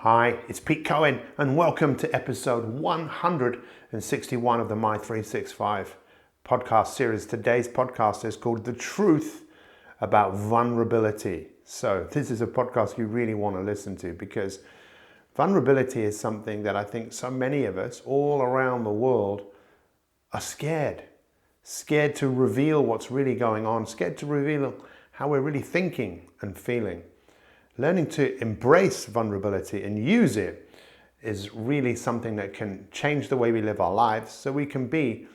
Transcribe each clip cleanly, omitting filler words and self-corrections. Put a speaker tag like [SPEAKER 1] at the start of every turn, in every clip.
[SPEAKER 1] Hi, it's Pete Cohen and welcome to episode 161 of the My365 podcast series. Today's podcast is called The Truth About Vulnerability. So this is a podcast you really want to listen to because vulnerability is something that I think so many of us all around the world are scared to reveal what's really going on, scared to reveal how we're really thinking and feeling. Learning to embrace vulnerability and use it is really something that can change the way we live our lives so we can be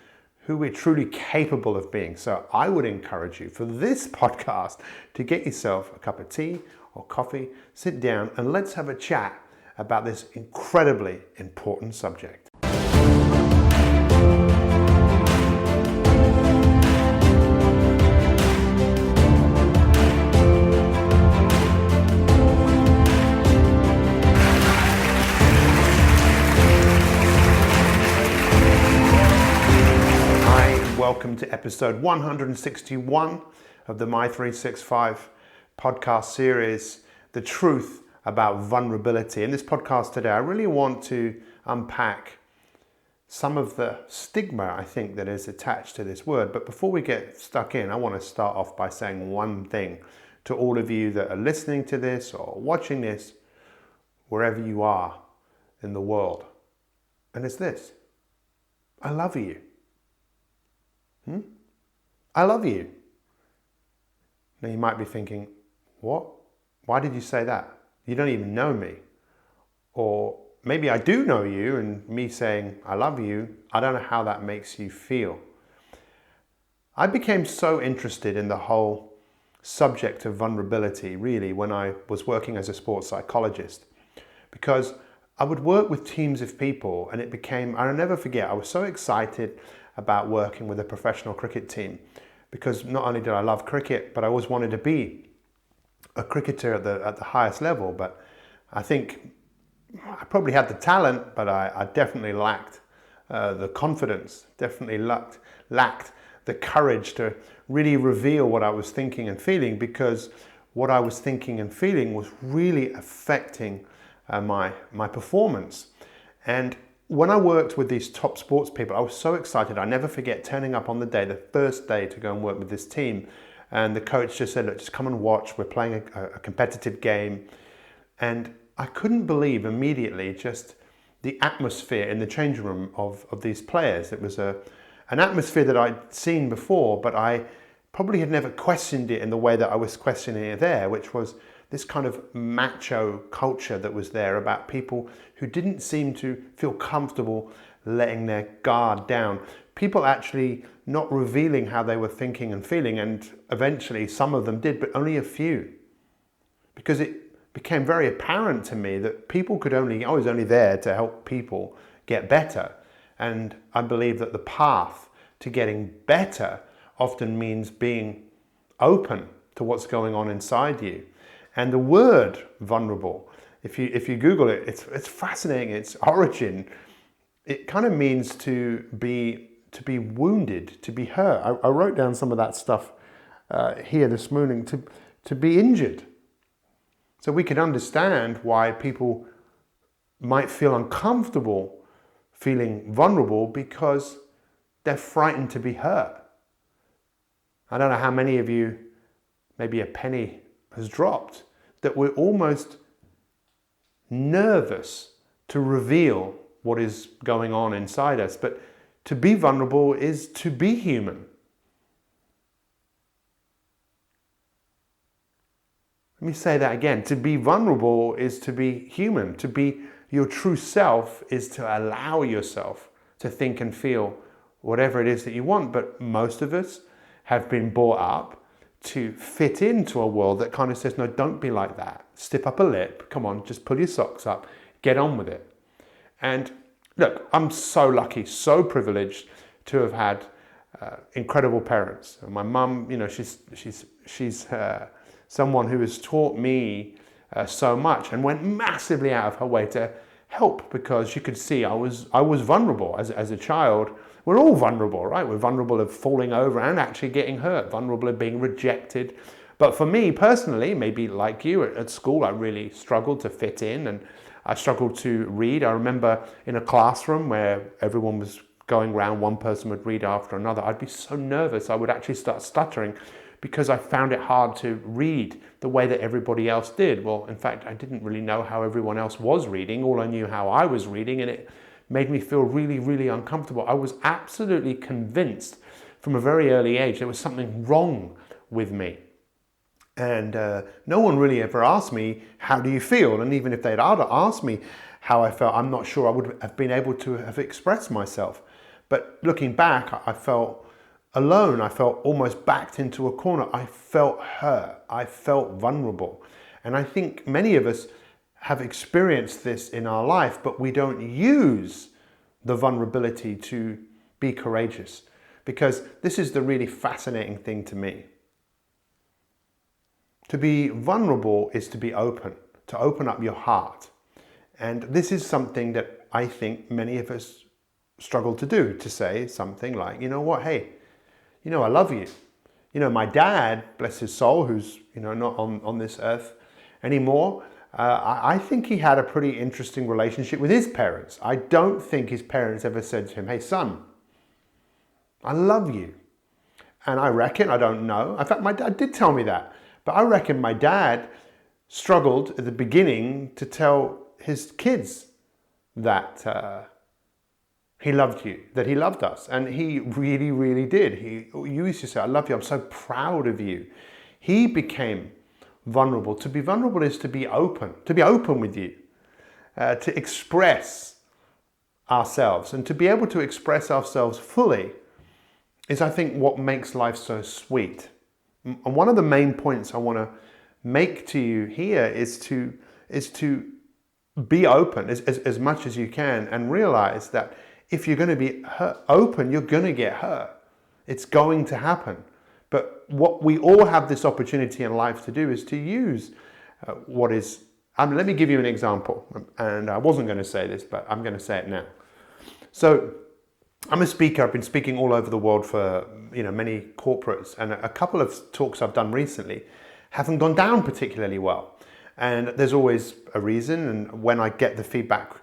[SPEAKER 1] who we're truly capable of being. So I would encourage you for this podcast to get yourself a cup of tea or coffee, sit down and let's have a chat about this incredibly important subject. Welcome to episode 161 of the My365 podcast series, The Truth About Vulnerability. In this podcast today, I really want to unpack some of the stigma, I think, that is attached to this word. But before we get stuck in, I want to start off by saying one thing to all of you that are listening to this or watching this, wherever you are in the world. And it's this: I love you. I love you. Now you might be thinking, what? Why did you say that? You don't even know me. Or maybe I do know you, and me saying I love you, I don't know how that makes you feel. I became so interested in the whole subject of vulnerability really when I was working as a sports psychologist, because I would work with teams of people and it became, I'll never forget, I was so excited about working with a professional cricket team because not only did I love cricket, but I always wanted to be a cricketer at the highest level. But I think I probably had the talent, but I definitely lacked the confidence, definitely lacked the courage to really reveal what I was thinking and feeling, because what I was thinking and feeling was really affecting my performance. And when I worked with these top sports people, I was so excited. I never forget turning up on the first day to go and work with this team. And the coach just said, look, just come and watch. We're playing a competitive game. And I couldn't believe immediately just the atmosphere in the changing room of these players. It was an atmosphere that I'd seen before, but I probably had never questioned it in the way that I was questioning it there, which was this kind of macho culture that was there about people who didn't seem to feel comfortable letting their guard down. People actually not revealing how they were thinking and feeling, and eventually some of them did, but only a few. Because it became very apparent to me that I was only there to help people get better. And I believe that the path to getting better often means being open to what's going on inside you. And the word vulnerable, if you Google it, it's fascinating. Its origin, it kind of means to be wounded, to be hurt. I wrote down some of that stuff here this morning. To be injured. So we can understand why people might feel uncomfortable feeling vulnerable because they're frightened to be hurt. I don't know how many of you, maybe a penny has dropped, that we're almost nervous to reveal what is going on inside us. But to be vulnerable is to be human. Let me say that again. To be vulnerable is to be human. To be your true self is to allow yourself to think and feel whatever it is that you want. But most of us have been brought up to fit into a world that kind of says, no, don't be like that. Stiff up a lip. Come on, just pull your socks up. Get on with it. And look, I'm so lucky, so privileged to have had incredible parents. And my mum, she's someone who has taught me so much and went massively out of her way to help, because you could see I was vulnerable as a child. We're all vulnerable, right? We're vulnerable of falling over and actually getting hurt, vulnerable of being rejected. But for me personally, maybe like you at school, I really struggled to fit in, and I struggled to read. I remember in a classroom where everyone was going around, one person would read after another. I'd be so nervous, I would actually start stuttering because I found it hard to read the way that everybody else did. Well, in fact, I didn't really know how everyone else was reading. All I knew how I was reading, and it made me feel really, really uncomfortable. I was absolutely convinced from a very early age there was something wrong with me. And no one really ever asked me, how do you feel? And even if they'd asked me how I felt, I'm not sure I would have been able to have expressed myself. But looking back, I felt alone. I felt almost backed into a corner. I felt hurt. I felt vulnerable. And I think many of us have experienced this in our life, but we don't use the vulnerability to be courageous. Because this is the really fascinating thing to me. To be vulnerable is to be open, to open up your heart. And this is something that I think many of us struggle to do, to say something like, you know what, hey, you know, I love you. You know, my dad, bless his soul, who's, you know, not on this earth anymore, I think he had a pretty interesting relationship with his parents. I don't think his parents ever said to him, hey, son, I love you. And I reckon, I don't know, in fact, my dad did tell me that, but I reckon my dad struggled at the beginning to tell his kids that he loved you, that he loved us. And he really, really did. You used to say, I love you, I'm so proud of you. He became vulnerable. To be vulnerable is to be open with you, to express ourselves. And to be able to express ourselves fully is, I think, what makes life so sweet. And one of the main points I want to make to you here is to be open as much as you can, and realize that if you're going to be open, you're going to get hurt. It's going to happen. But what we all have this opportunity in life to do is to use what is... let me give you an example. And I wasn't going to say this, but I'm going to say it now. So I'm a speaker. I've been speaking all over the world for many corporates, and a couple of talks I've done recently haven't gone down particularly well. And there's always a reason, and when I get the feedback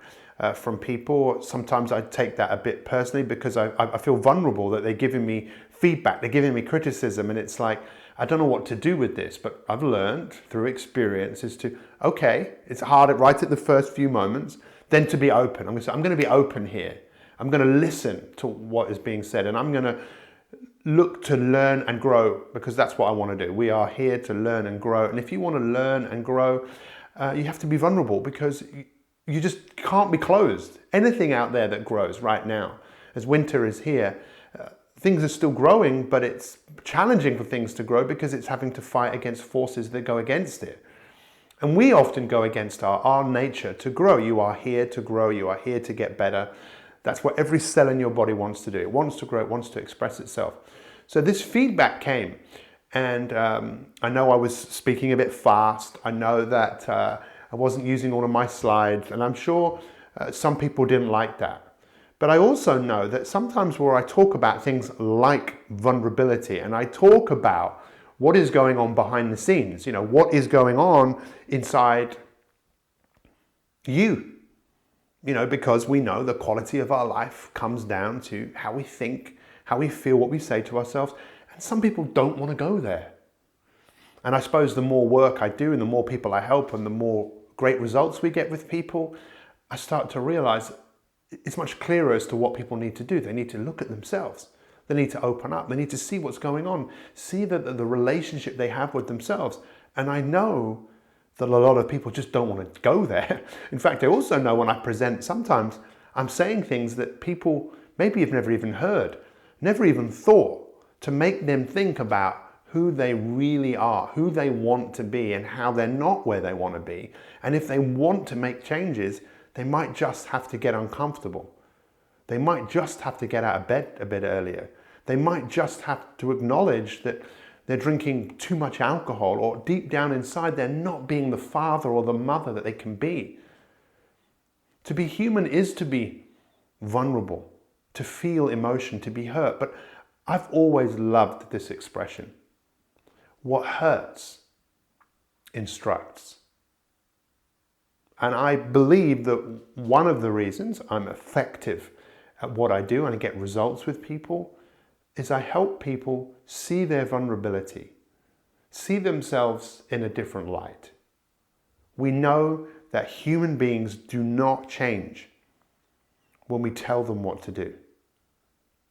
[SPEAKER 1] from people, sometimes I take that a bit personally, because I feel vulnerable that they're giving me feedback, they're giving me criticism, and it's like, I don't know what to do with this. But I've learned through experience is to, okay, it's hard right at the first few moments, then to be open. I'm going to be open here. I'm going to listen to what is being said, and I'm going to look to learn and grow, because that's what I want to do. We are here to learn and grow. And if you want to learn and grow, you have to be vulnerable, because you just can't be closed. Anything out there that grows right now, as winter is here, things are still growing, but it's challenging for things to grow because it's having to fight against forces that go against it. And we often go against our nature to grow. You are here to grow. You are here to get better. That's what every cell in your body wants to do. It wants to grow. It wants to express itself. So this feedback came, and I know I was speaking a bit fast. I know that I wasn't using all of my slides, and I'm sure some people didn't like that. But I also know that sometimes where I talk about things like vulnerability, and I talk about what is going on behind the scenes, what is going on inside you, because we know the quality of our life comes down to how we think, how we feel, what we say to ourselves. And some people don't want to go there. And I suppose the more work I do and the more people I help and the more great results we get with people, I start to realize it's much clearer as to what people need to do. They need to look at themselves. They need to open up. They need to see what's going on, see the relationship they have with themselves. And I know that a lot of people just don't want to go there. In fact, I also know when I present, sometimes I'm saying things that people maybe have never even heard, never even thought, to make them think about who they really are, who they want to be, and how they're not where they want to be. And if they want to make changes, they might just have to get uncomfortable. They might just have to get out of bed a bit earlier. They might just have to acknowledge that they're drinking too much alcohol, or deep down inside they're not being the father or the mother that they can be. To be human is to be vulnerable, to feel emotion, to be hurt. But I've always loved this expression. What hurts instructs. And I believe that one of the reasons I'm effective at what I do and I get results with people is I help people see their vulnerability, see themselves in a different light. We know that human beings do not change when we tell them what to do.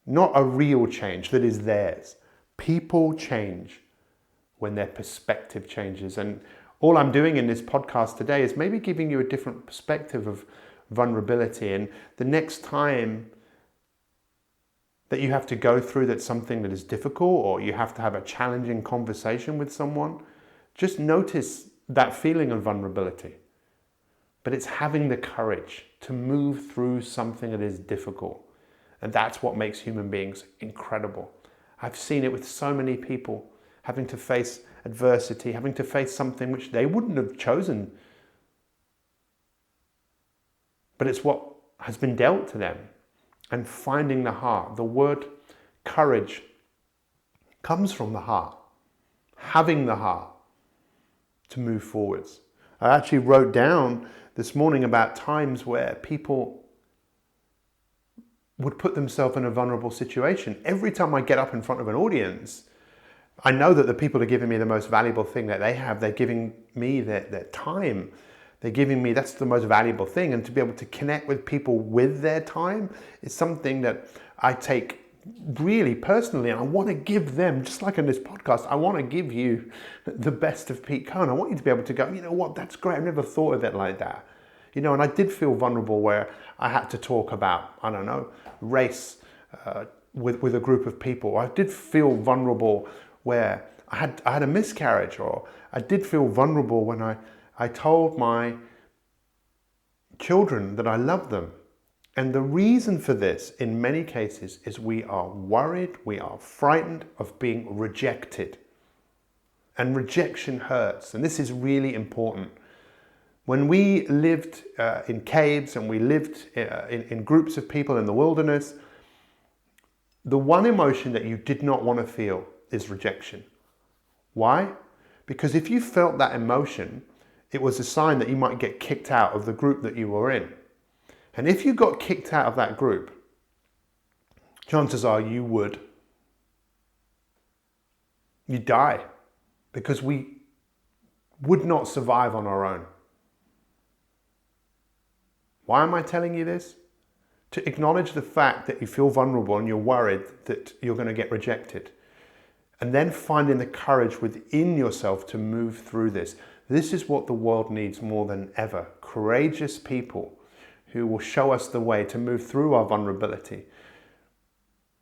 [SPEAKER 1] Not a real change that is theirs. People change when their perspective changes. And all I'm doing in this podcast today is maybe giving you a different perspective of vulnerability. And the next time that you have to go through that's something that is difficult, or you have to have a challenging conversation with someone, just notice that feeling of vulnerability. But it's having the courage to move through something that is difficult. And that's what makes human beings incredible. I've seen it with so many people having to face adversity, having to face something which they wouldn't have chosen. But it's what has been dealt to them. And finding the heart. The word courage comes from the heart. Having the heart to move forwards. I actually wrote down this morning about times where people would put themselves in a vulnerable situation. Every time I get up in front of an audience, I know that the people are giving me the most valuable thing that they have. They're giving me their time. They're giving me, that's the most valuable thing. And to be able to connect with people with their time is something that I take really personally. And I want to give them, just like in this podcast, I want to give you the best of Pete Cohn. I want you to be able to go, you know what, that's great. I've never thought of it like that. You know, and I did feel vulnerable where I had to talk about, I don't know, race with a group of people. I did feel vulnerable where I had a miscarriage, or I did feel vulnerable when I told my children that I love them. And the reason for this, in many cases, is we are worried, we are frightened of being rejected. And rejection hurts. And this is really important. When we lived in caves and we lived in groups of people in the wilderness, the one emotion that you did not want to feel is rejection. Why? Because if you felt that emotion, it was a sign that you might get kicked out of the group that you were in. And if you got kicked out of that group, chances are you would die, because we would not survive on our own. Why am I telling you this? To acknowledge the fact that you feel vulnerable and you're worried that you're going to get rejected. And then finding the courage within yourself to move through this. This is what the world needs more than ever. Courageous people who will show us the way to move through our vulnerability,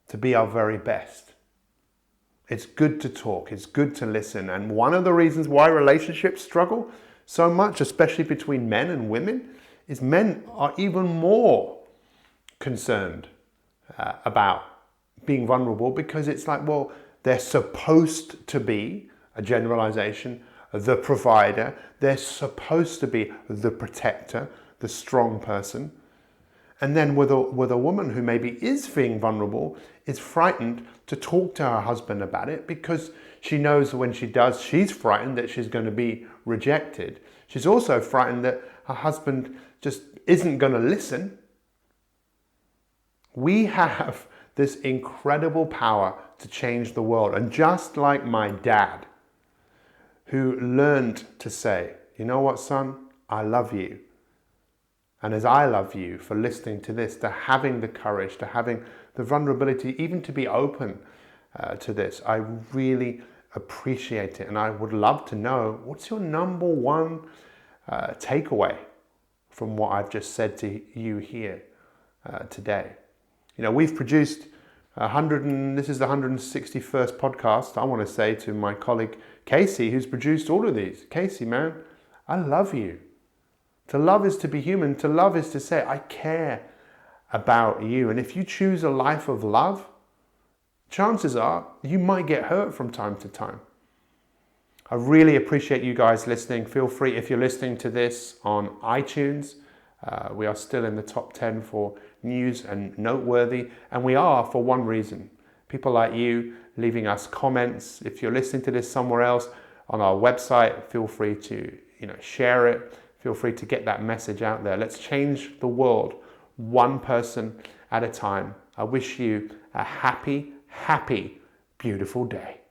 [SPEAKER 1] to be our very best. It's good to talk, it's good to listen. And one of the reasons why relationships struggle so much, especially between men and women, is men are even more concerned about being vulnerable, because it's like, well, they're supposed to be, a generalization, the provider. They're supposed to be the protector, the strong person. And then with a woman who maybe is feeling vulnerable, is frightened to talk to her husband about it, because she knows when she does, she's frightened that she's going to be rejected. She's also frightened that her husband just isn't going to listen. We have this incredible power to change the world. And just like my dad, who learned to say, you know what, son, I love you. And as I love you for listening to this, to having the courage, to having the vulnerability, even to be open to this, I really appreciate it. And I would love to know, what's your number one takeaway from what I've just said to you here today? You know, we've produced this is the 161st podcast, I want to say to my colleague Casey, who's produced all of these. Casey, man, I love you. To love is to be human. To love is to say, I care about you. And if you choose a life of love, chances are you might get hurt from time to time. I really appreciate you guys listening. Feel free, if you're listening to this on iTunes, we are still in the top 10 for news and noteworthy. And we are for one reason. People like you leaving us comments. If you're listening to this somewhere else on our website, feel free to share it. feel free to get that message out there. Let's change the world one person at a time. I wish you a happy, happy, beautiful day.